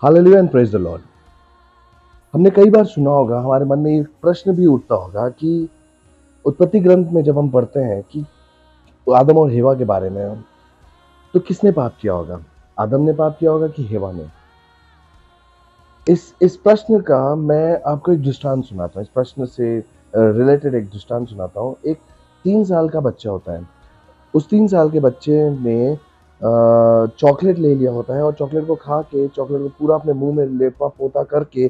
Hallelujah and praise the Lord. हमने कई बार सुना होगा, हमारे मन में एक प्रश्न भी उठता होगा कि उत्पत्ति ग्रंथ में जब हम पढ़ते हैं कि आदम और हेवा के बारे में, तो किसने पाप किया होगा? आदम ने पाप किया होगा कि हेवा ने? इस प्रश्न का मैं आपको एक दृष्टांत सुनाता हूँ। इस प्रश्न से रिलेटेड एक दृष्टांत सुनाता हूँ। एक 3 साल का बच्चा होता है। उस 3 साल के बच्चे ने चॉकलेट ले लिया होता है और चॉकलेट को खा के, चॉकलेट को पूरा अपने मुंह में लेपा पोता करके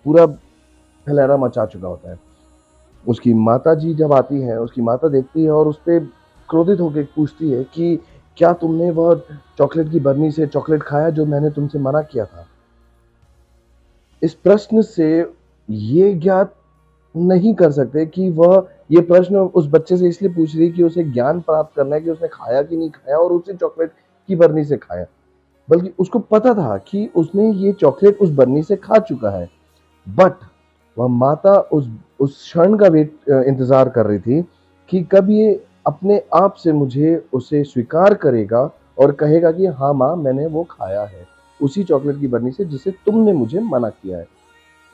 पूरा फैलाना मचा चुका होता है। उसकी माता जी जब आती हैं, उसकी माता देखती है और उस पे क्रोधित होकर पूछती है कि क्या तुमने वह चॉकलेट की बरनी से चॉकलेट खाया जो मैंने तुमसे मना किया था? इस प्रश्न से ये ज्ञात नहीं कर सकते कि वह ये प्रश्न उस बच्चे से इसलिए पूछ रही है कि उसे ज्ञान प्राप्त करना है कि उसने खाया कि नहीं खाया और उसी चॉकलेट की बरनी से खाया, बल्कि उसको पता था कि उसने ये चॉकलेट उस बरनी से खा चुका है। बट वह माता उस क्षण का इंतजार कर रही थी कि कब ये अपने आप से मुझे उसे स्वीकार करेगा और कहेगा कि हाँ माँ, मैंने वो खाया है, उसी चॉकलेट की बरनी से जिसे तुमने मुझे मना किया है।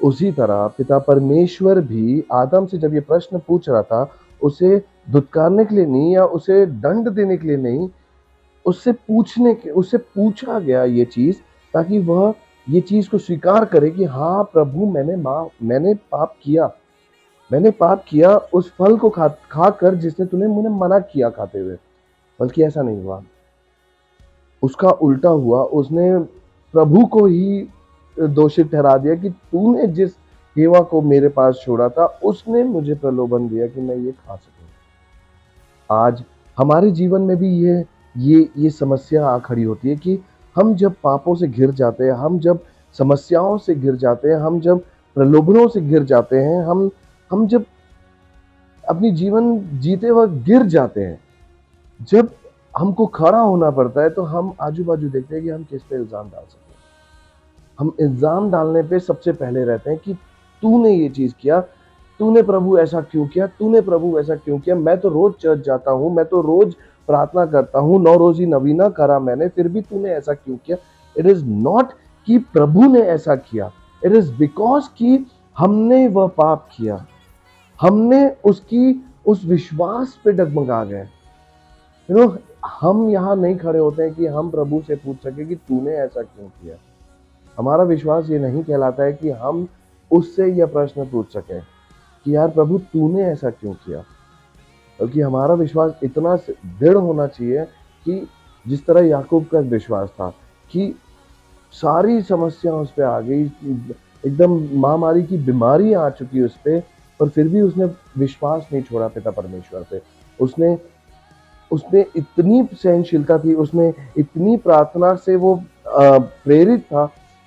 उसी तरह पिता परमेश्वर भी आदम से जब ये प्रश्न पूछ रहा था, उसे धुतकारने के लिए नहीं या उसे दंड देने के लिए नहीं, उससे पूछा गया ये चीज ताकि वह ये चीज को स्वीकार करे कि हाँ प्रभु, मैंने पाप किया उस फल को खाकर जिसने तूने मुझे मना किया खाते हुए। बल्कि ऐसा नहीं हुआ, उसका उल्टा हुआ। उसने प्रभु को ही दोषी ठहरा दिया कि तूने जिस हेवा को मेरे पास छोड़ा था, उसने मुझे प्रलोभन दिया कि मैं ये खा सकूं। आज हमारे जीवन में भी ये समस्या आ खड़ी होती है कि हम जब पापों से घिर जाते हैं, हम जब समस्याओं से घिर जाते हैं, हम जब प्रलोभनों से घिर जाते हैं, हम जब अपनी जीवन जीते वक्त गिर जाते हैं, जब हमको खड़ा होना पड़ता है, तो हम आजू बाजू देखते हैं कि हम किस पे इल्जाम डाल सकते हैं। हम इल्जाम डालने पे सबसे पहले रहते हैं कि तूने ये चीज किया, तूने प्रभु ऐसा क्यों किया, तूने प्रभु ऐसा क्यों किया, मैं तो रोज चर्च जाता हूँ, मैं तो रोज प्रार्थना करता हूँ, 9 रोजी नवीना करा मैंने, फिर भी तूने ऐसा क्यों किया। इट इज नॉट कि प्रभु ने ऐसा किया, इट इज बिकॉज कि हमने वह पाप किया, हमने उस विश्वास पे डगमगा गए। हम यहाँ नहीं खड़े होते हैं कि हम प्रभु से पूछ सके कि तूने ऐसा क्यों किया। हमारा विश्वास ये नहीं कहलाता है कि हम उससे यह प्रश्न पूछ सके कि यार प्रभु, तूने ऐसा क्यों किया। बल्कि हमारा विश्वास इतना दृढ़ होना चाहिए कि जिस तरह याकूब का विश्वास था कि सारी समस्या उस पर आ गई, एकदम महामारी की बीमारी आ चुकी उस पर, पर फिर भी उसने विश्वास नहीं छोड़ा पिता परमेश्वर पे। उसमें इतनी सहनशीलता थी, उसमें इतनी प्रार्थना से वो प्रेरित था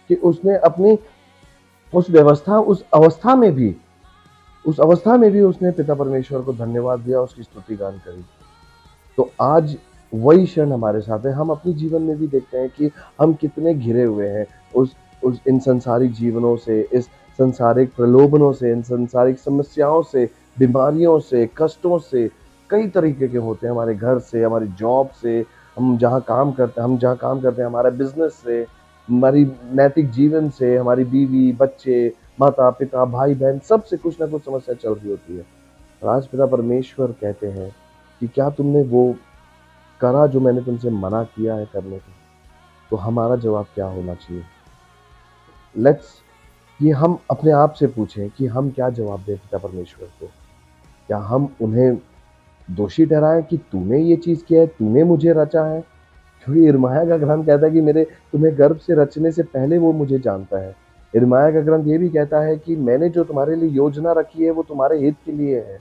कि उसने अपनी उस अवस्था में भी उसने पिता परमेश्वर को धन्यवाद दिया, उसकी स्तुति गान करी। तो आज वही क्षण हमारे साथ है। हम अपने जीवन में भी देखते हैं कि हम कितने घिरे हुए हैं इन संसारिक जीवनों से, इस संसारिक प्रलोभनों से, इन संसारिक समस्याओं से, बीमारियों से, कष्टों से। कई तरीके के होते हैं, हमारे घर से, हमारी जॉब से, हम जहाँ काम करते हैं, हमारे बिजनेस से, हमारी नैतिक जीवन से, हमारी बीवी बच्चे, माता पिता भाई बहन, सबसे कुछ ना कुछ समस्या चल रही होती है। और आज पिता परमेश्वर कहते हैं कि क्या तुमने वो करा जो मैंने तुमसे मना किया है करने को? तो हमारा जवाब क्या होना चाहिए? ये हम अपने आप से पूछें कि हम क्या जवाब दें पिता परमेश्वर को। क्या हम उन्हें दोषी ठहराएं कि तूने ये चीज किया है, तूने मुझे रचा है? क्योंकि यिर्मयाह का ग्रंथ कहता है कि तुम्हें गर्भ से रचने से पहले वो मुझे जानता है। यिर्मयाह का ग्रंथ ये भी कहता है कि मैंने जो तुम्हारे लिए योजना रखी है वो तुम्हारे हित के लिए है।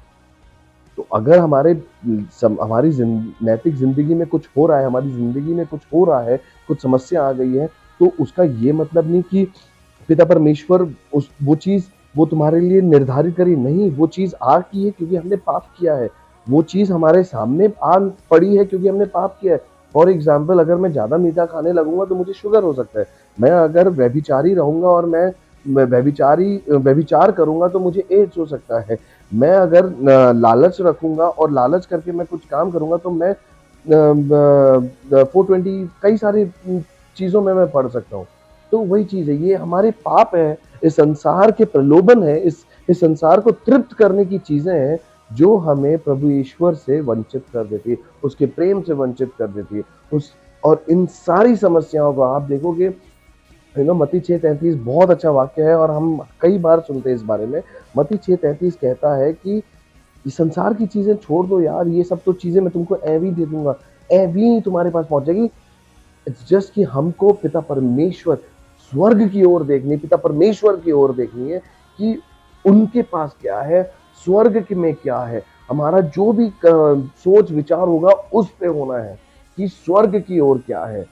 तो अगर हमारी नैतिक जिंदगी में कुछ हो रहा है, हमारी जिंदगी में कुछ हो रहा है, कुछ समस्या आ गई है, तो उसका ये मतलब नहीं कि पिता परमेश्वर वो तुम्हारे लिए निर्धारित करी। नहीं, वो चीज आ की है क्योंकि हमने पाप किया है। वो चीज हमारे सामने आ पड़ी है क्योंकि हमने पाप किया है। फॉर एग्जाम्पल, अगर मैं ज्यादा मीठा खाने लगूंगा तो मुझे शुगर हो सकता है। मैं अगर व्यभिचारी रहूंगा और मैं व्यभिचार करूंगा तो मुझे एड्स हो सकता है। मैं अगर लालच रखूंगा और लालच करके मैं कुछ काम करूंगा तो मैं 420 कई सारी चीजों में मैं पढ़ सकता हूँ। तो वही चीज है, ये हमारे पाप है, इस संसार के प्रलोभन है, इस संसार को तृप्त करने की चीजें हैं जो हमें प्रभु ईश्वर से वंचित कर देती है, उसके प्रेम से वंचित कर देती है। उस और इन सारी समस्याओं को आप देखोगे, मत्ती 6:33 बहुत अच्छा वाक्य है और हम कई बार सुनते हैं इस बारे में। मत्ती 6:33 कहता है कि इस संसार की चीजें छोड़ दो यार, ये सब तो चीजें मैं तुमको ऐवी दे दूंगा, ऐवी तुम्हारे पास पहुंचेगी। इट्स जस्ट कि हमको पिता परमेश्वर, स्वर्ग की ओर देखनी, पिता परमेश्वर की ओर देखनी है कि उनके पास क्या है, स्वर्ग में क्या है। हमारा जो भी सोच विचार होगा उस पे होना है कि स्वर्ग की ओर क्या है।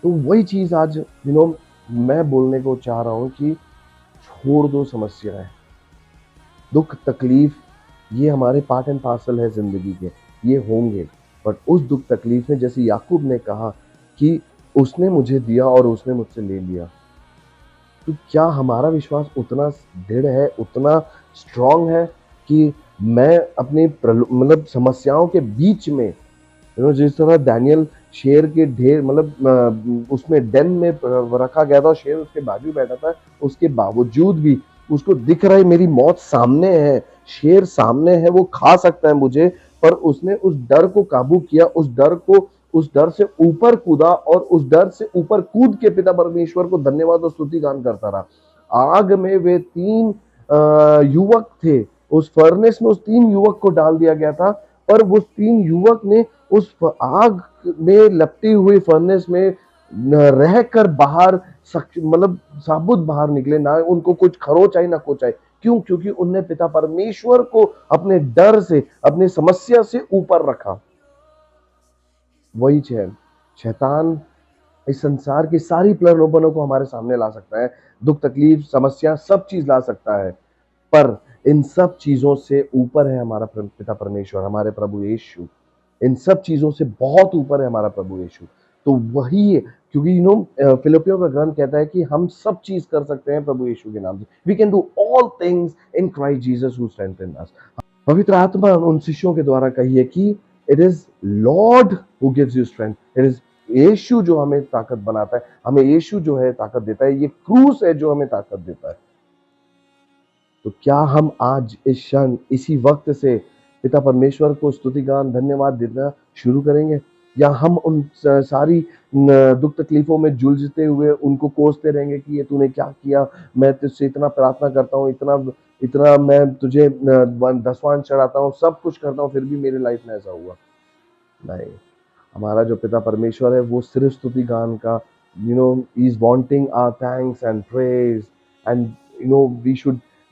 तो वही चीज आज मैं बोलने को चाह रहा हूं कि छोड़ दो समस्याएं, दुख तकलीफ, ये हमारे पार्ट एंड पार्सल है जिंदगी के, ये होंगे। बट उस दुख तकलीफ में जैसे याकूब ने कहा कि उसने मुझे दिया और उसने मुझसे ले लिया, तो क्या हमारा विश्वास उतना दृढ़ है, उतना स्ट्रांग है कि मैं अपनी मतलब समस्याओं के बीच में, जिस तरह दानियल शेर के ढेर मतलब उसमें डेन में रखा गया था, शेर उसके बाजू बैठा था, उसके बावजूद भी उसको दिख रहा है मेरी मौत सामने है, शेर सामने है, वो खा सकता है मुझे, पर उसने उस डर को काबू किया, उस डर से ऊपर कूदा और उस डर से ऊपर कूद के पिता परमेश्वर को धन्यवाद और स्तुति गान करता रहा। आग में वे 3 युवक थे, उस फर्नेस में उस 3 युवक को डाल दिया गया था, पर वो 3 युवक ने उस आग में लपटी हुई फर्नेस में रहकर बाहर मतलब साबुत बाहर निकले, ना उनको कुछ खरोच आई ना कुछ आई। क्यों? क्योंकि उनने पिता परमेश्वर को अपने डर से, अपनी समस्या से ऊपर रखा। वही शैतान इस संसार की सारी प्रलोभनों को हमारे सामने ला सकता है, दुख तकलीफ समस्या सब चीज ला सकता है, पर इन सब चीजों से ऊपर है हमारा पिता परमेश्वर, हमारे प्रभु यीशु। इन सब चीजों से बहुत ऊपर है हमारा प्रभु यीशु। तो वही है, क्योंकि फिलिपियों का ग्रंथ कहता है कि हम सब चीज कर सकते हैं प्रभु यीशु के नाम से। We can do all things in Christ Jesus who strengthen us. पवित्र आत्मा उन शिष्यों के द्वारा कही है कि it is Lord who gives you strength, it is यीशु जो हमें ताकत बनाता है, हमें यीशु जो है ताकत देता है, ये क्रूस है जो हमें ताकत देता है। तो क्या हम आज इस क्षण इसी वक्त से पिता परमेश्वर को स्तुति गान धन्यवाद देना शुरू करेंगे, या हम उन सारी दुख तकलीफों में जुलझते हुए उनको कोसते रहेंगे कि ये तूने क्या किया, मैं तुझसे इतना प्रार्थना करता हूँ, इतना इतना मैं तुझे दसवां चढ़ाता हूँ, सब कुछ करता हूँ, फिर भी मेरी लाइफ में ऐसा हुआ। नहीं, हमारा जो पिता परमेश्वर है वो सिर्फ स्तुति गान का, he is wanting our thanks and praise, and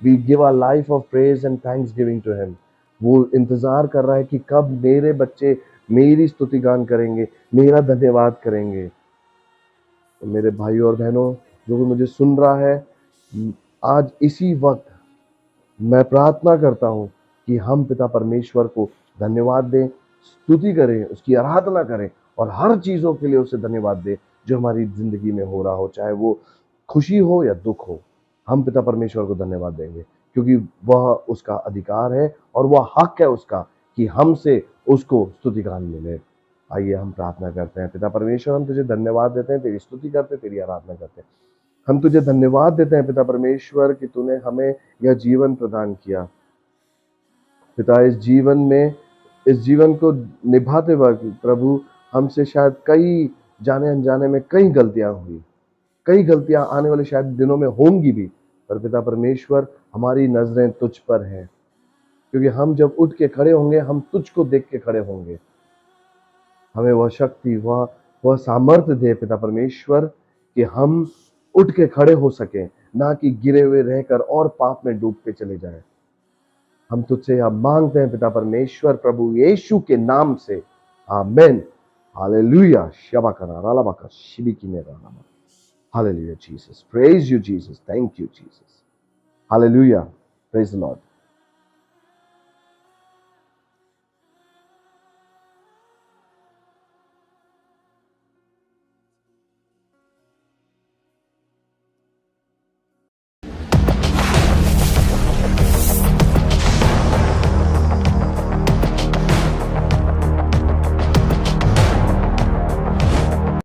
we give our life of praise and thanksgiving to him. वो इंतजार कर रहा है कि कब मेरे बच्चे मेरी स्तुति गान करेंगे, मेरा धन्यवाद करेंगे। तो मेरे भाई और बहनों, जो भी मुझे सुन रहा है, आज इसी वक्त मैं प्रार्थना करता हूं कि हम पिता परमेश्वर को धन्यवाद दें, स्तुति करें, उसकी आराधना करें और हर चीजों के लिए उसे धन्यवाद दें जो हमारी जिंदगी में हो रहा हो, चाहे वो खुशी हो या दुख हो। हम पिता परमेश्वर को धन्यवाद देंगे क्योंकि वह उसका अधिकार है और वह हक है उसका कि हमसे उसको स्तुति गान मिले। आइए हम प्रार्थना करते हैं। पिता परमेश्वर, हम तुझे धन्यवाद देते हैं, तेरी स्तुति करते हैं, तेरी आराधना करते हैं। हम तुझे धन्यवाद देते हैं पिता परमेश्वर कि तूने हमें यह जीवन प्रदान किया। पिता, इस जीवन को निभाते वक्त प्रभु हमसे शायद कई जाने अनजाने में कई गलतियां हुई, कई गलतियां आने वाले शायद दिनों में होंगी भी, पर पिता परमेश्वर हमारी नजरें तुझ पर हैं, क्योंकि हम जब उठ के खड़े होंगे हम तुझको देख के खड़े होंगे। हमें वह शक्ति, वह सामर्थ्य दे पिता परमेश्वर कि हम उठ के खड़े हो सकें, ना कि गिरे हुए रहकर और पाप में डूबते चले जाएं। हम तुझसे यह मांगते हैं पिता परमेश्वर प्रभु यीशु के नाम से, आमीन। हालेलुया। शबाकना रालाबाका शिबिकिने रालाबा। Hallelujah Jesus, praise you Jesus, thank you Jesus, hallelujah, praise the Lord.